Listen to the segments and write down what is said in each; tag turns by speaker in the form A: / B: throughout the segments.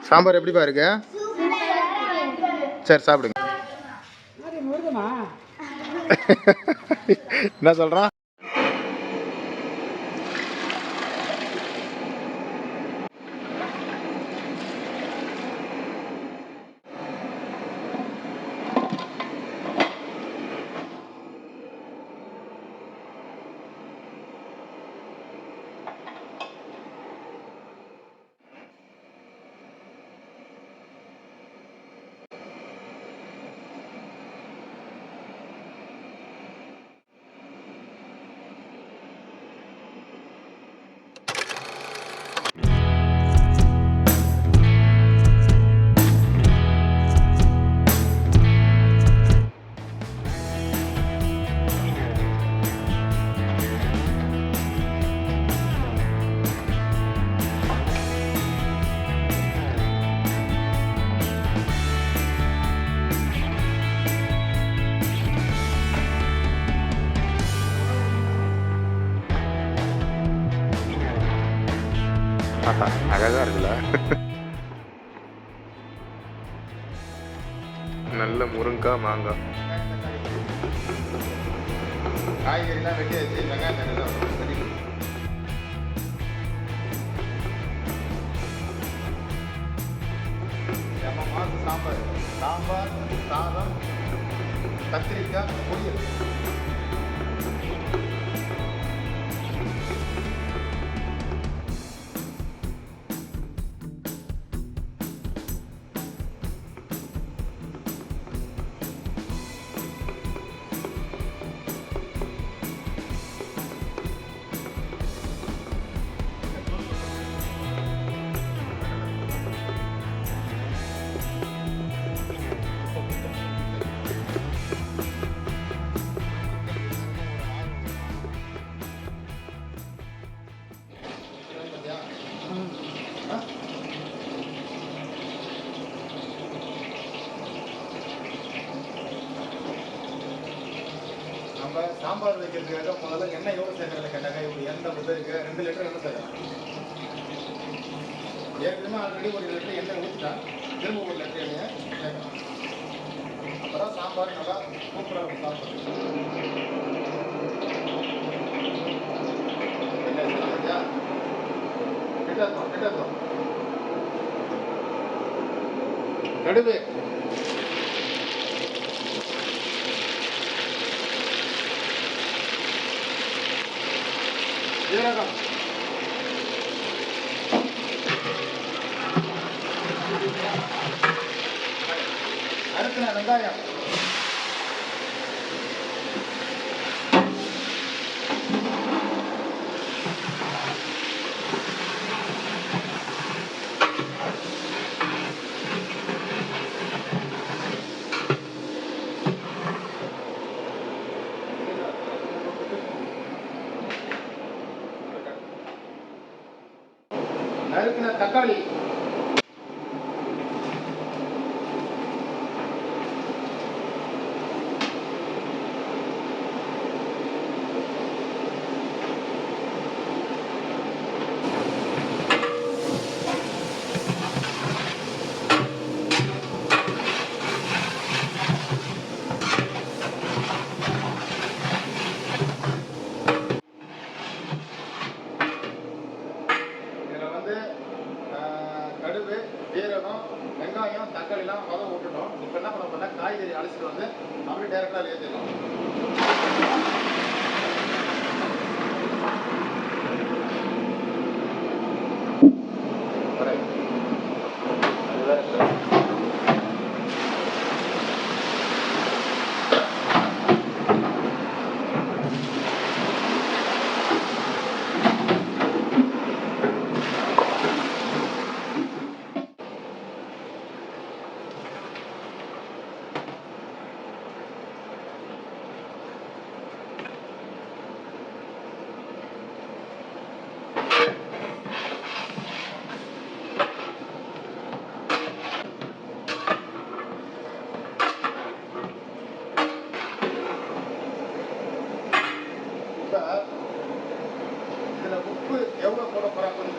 A: சாம்பார் எப்படிப்பா இருக்கு? சரி சாப்பிடுங்க. என்ன சொல்றான்? அழகா இருக்குல்ல? நல்ல முருங்காய் மாங்காய் காய்கறிலாம் வெட்டி வச்சு வெங்காயம் மாசு சாம்பார் சாதம் கத்திரிக்காய் பொரியல். நம்ம சாம்பார் வைக்கிறதுக்காக முதல்ல எண்ணெய் எவ்வளோ சேர்க்கறதுல கேட்டாங்க. இப்போ எண்ணெய் பேருக்கு 2 லிட்டர் எண்ணெய் சேர்க்கலாம். ஏற்கனவே ஆல்ரெடி 1 லிட்டர் எண்ணெய் ஊற்றிட்டா திரும்ப 1 லிட்டர் எண்ணெயை சேர்க்கலாம். அப்போ தான் சாம்பார் நல்லா சூப்பராக இருக்கும். சாப்பிட்றோம் கிட்டத்தோம் கடுகு ஜீரகம் அடுத்த வெங்காயம் நறுக்கின தக்காளி கடுகு ஜீரகம் வெங்காயம் தக்காளிலாம் வதம் விட்டுட்டோம். இப்போ என்ன பண்ண போனால் காய்கறி அலசிட்டு வந்து அப்படியே டேரெக்டாக ஏற்றிடலாம்.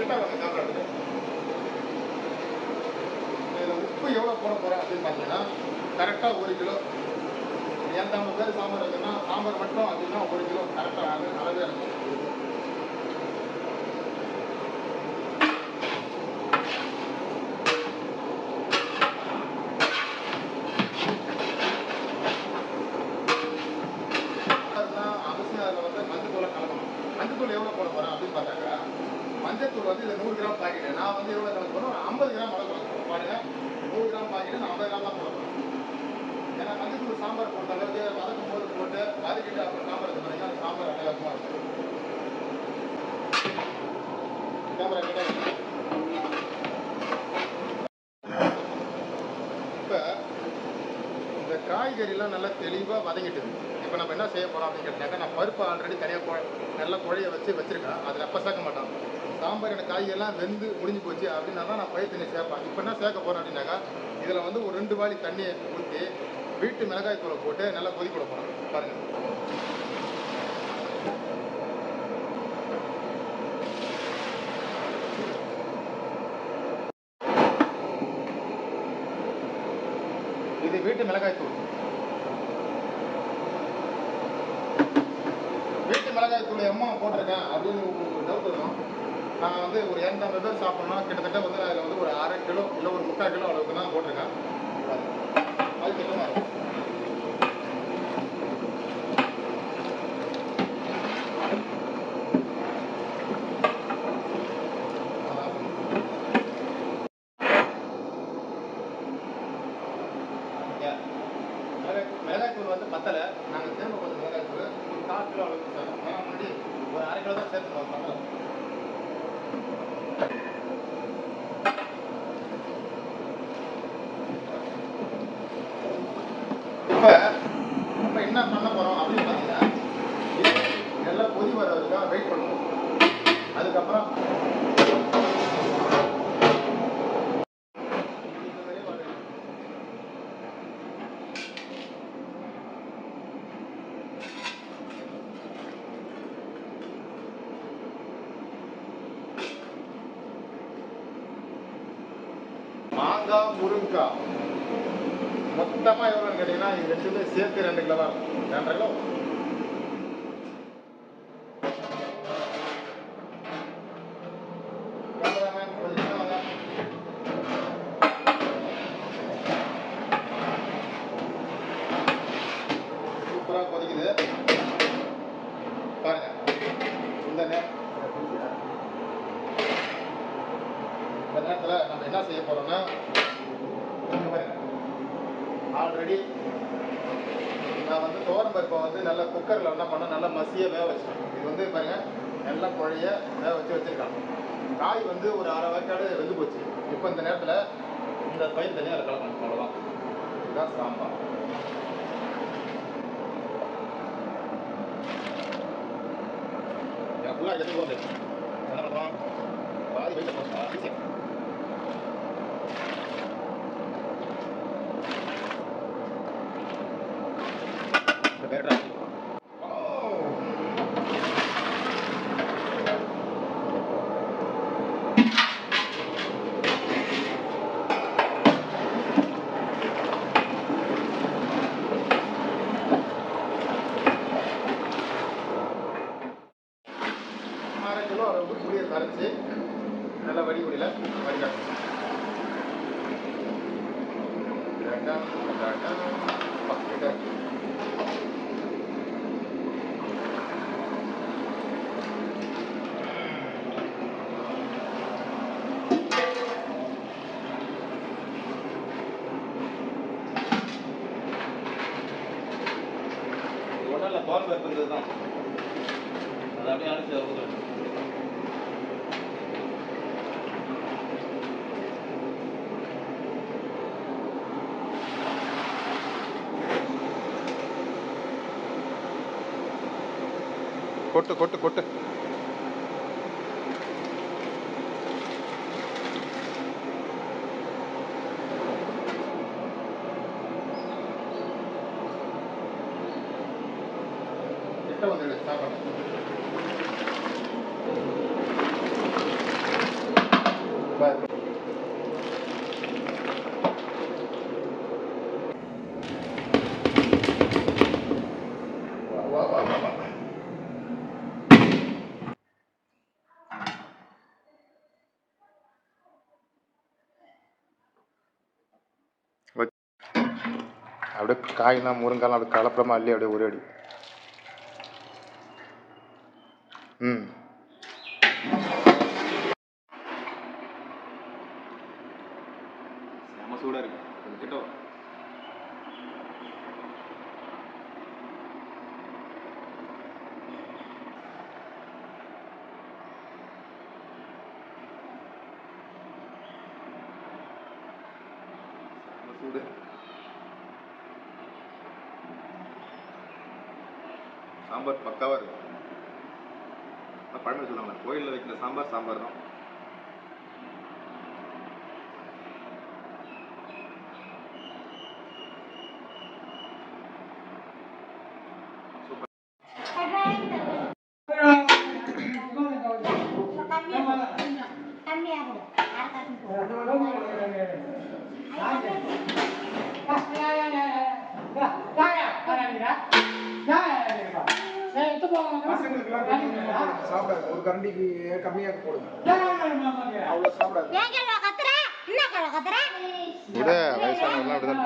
A: கிட்ட வாங்க சாப்பிட்றது. இதில் உப்பு எவ்வளோ போட போகிறேன் அப்படின்னு பார்த்தீங்கன்னா கரெக்டாக 1 கிலோ. 250 பேர் சாம்பார் இருக்குன்னா சாம்பார் மட்டும் அப்படின்னா 1 கிலோ கரெக்டாக அளவே இருக்கும். அவசியம் அதில் வந்து மஞ்சத்தூளை கலக்கணும். மஞ்சத்தூள் எவ்வளோ போட போகிறேன் அப்படின்னு பார்த்தாக்கா மஞ்சத்தூள் வந்து இது 100 கிராம் பாக்கெட்டு. நான் வந்து எவ்வளோ கணக்கு போகிறேன் 50 கிராம் அளவு பாருங்கள். 100 கிராம் பாக்கெட்டு நான் 50 கிராம் தான் போட போகிறேன். ஏன்னா மஞ்சத்தூள் சாம்பார் போட்ட அளவுக்கு வதக்கும் போது போட்டு வதக்கிட்டு அப்புறம் சாம்பார் இது பண்ணிங்கன்னா அந்த சாம்பார் அட்டகாசமாக இருக்கும். கேமரா கிட்ட இப்போ இந்த காய்கறிலாம் நல்லா தெளிவாக வதங்கிட்டுது. இப்போ நம்ம என்ன செய்ய போகிறோம் அப்படின்னு கேட்டாக்கா நான் பருப்பு ஆல்ரெடி தனியாக நல்லா குழைய வச்சுருக்கேன். அதில் அப்போ சேர்க்க மாட்டோம். சாம்பார் எனக்கு காய்கறிலாம் வெந்து முடிஞ்சு போச்சு அப்படின்னா தான் நான் பயிர் தண்ணி சேர்ப்பேன். இப்போ என்ன சேர்க்க போகிறேன் அப்படின்னாக்கா இதில் வந்து ஒரு 2 வாளி தண்ணியை ஊற்றி வீட்டு மிளகாய் தூளை போட்டு நல்லா கொதிக்க விட போகிறோம். பாருங்கள். இது வீட்டு மிளகாய் தூள். வீட்டு மிளகாய் தூள் எம்மா போட்டிருக்கேன் அப்படின்னு உங்களுக்கு டவுட் வரும். நான் வந்து ஒரு 250 பேர் சாப்பிட்ணுன்னா கிட்டத்தட்ட வந்து அதில் வந்து ஒரு 1/2 கிலோ இல்லை ஒரு 3/4 கிலோ அளவுக்கு தான் போட்டிருக்கேன். அது கிட்டமாக இருக்கும். மிளகாய் தூள் வந்து பத்தலை. நாங்கள் சேர்ந்து கொஞ்சம் மிளகாய் தூள் ஒரு 1/4 கிலோ அளவுக்கு சேர்க்கணும். ஏன்னா முன்னாடி ஒரு 1/2 கிலோ தான் சேர்த்துக்கணும். பத்தலை. இப்போ நம்ம என்ன பண்ண போகிறோம் அப்படின்னு பார்த்தீங்கன்னா எல்லாம் கொதி வர்றதுக்காக வெயிட் பண்ணுவோம். அதுக்கப்புறம் மாங்காய் முருங்காய் மொத்தமாக எவ்வளோன்னு கேட்டிங்கன்னா இது ரெண்டுமே சேர்த்து 2 கிலோ தான் இருக்கும். 2.5 கிலோ. சூப்பராக கொதிக்குது பாருங்க. இந்த நேரத்தில் நம்ம என்ன செய்ய போகிறோம்னா ஆல்ரெடி நான் வந்து துவரம் பருப்பை வந்து நல்லா குக்கரில் என்ன பண்ண நல்லா மசியாக வேக வச்சிட்டேன். இது வந்து பாருங்கள் நல்லா குழைய வேக வச்சுருக்காங்க. காய் வந்து ஒரு 1/2 வேக்காடு வெந்து போச்சு. இப்போ இந்த நேரத்தில் இந்த பயிர் தனியாக அதில் கலக்கணும். அவ்வளோதான். இதுதான் சாம்பார். ஃபுல்லாக எடுத்து போகுது. என்ன பண்ணுறோம் பாதி வெயிட்ட போட்டோம். ஈஸியாக புளியை கரைச்சி நல்லா வடிகுடியில் வடிகாட்டணும். ஒன்றும் இல்லை தோல் பருப்புங்கிறது தான். அதை அப்படியே அடிச்சு ஊற்றுறேன். கொட்டு கொட்டு கொட்டு. கிட்ட வந்து சாப்பிட அப்படியே காயெல்லாம் முருங்காலாம் அப்படியே கலப்படமா அள்ளி அப்படியே ஒரு அடி. ம்
B: செம சூடாக இருக்கு. கொஞ்சம் கிட்ட வா. செம சூடு. சாம்பார் பக்காவாக இருக்கு. பழமை சொல்லுவாங்க, கோயிலில் வைக்கிற சாம்பார் சாம்பார் தான்.
C: சாப்பிடாது, ஒரு கரண்டிக்கு கம்மியாக போடுங்க. அவ்வளோ சாப்பிடாது.
A: விட வயசானவங்களாம் அப்படிதான்.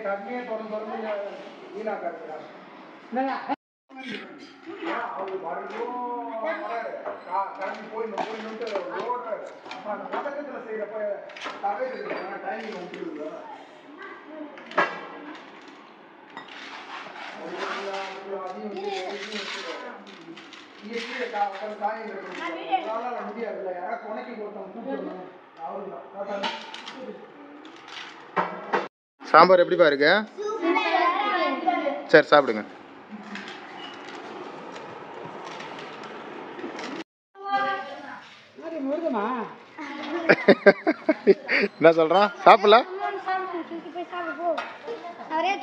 C: தண்ணியே தொடர்ந்து வீணாக்காருங்க. அவரு கிளம்பி போயிட்டு ஓடுறாரு. அப்புறம் அந்த பதக்கத்தில் செய்யறப்ப தகவல் டைமிங் விட்டுருது. முடியாதுல்ல, யாராவது துணைக்கு கொடுத்தவங்க கூப்பிடணும். அவருதான்
A: சாம்பார் எப்படிப்பா இருக்கு? சரி சாப்பிடுங்க. என்ன சொல்றான்? சாப்பிடல?
D: அவரே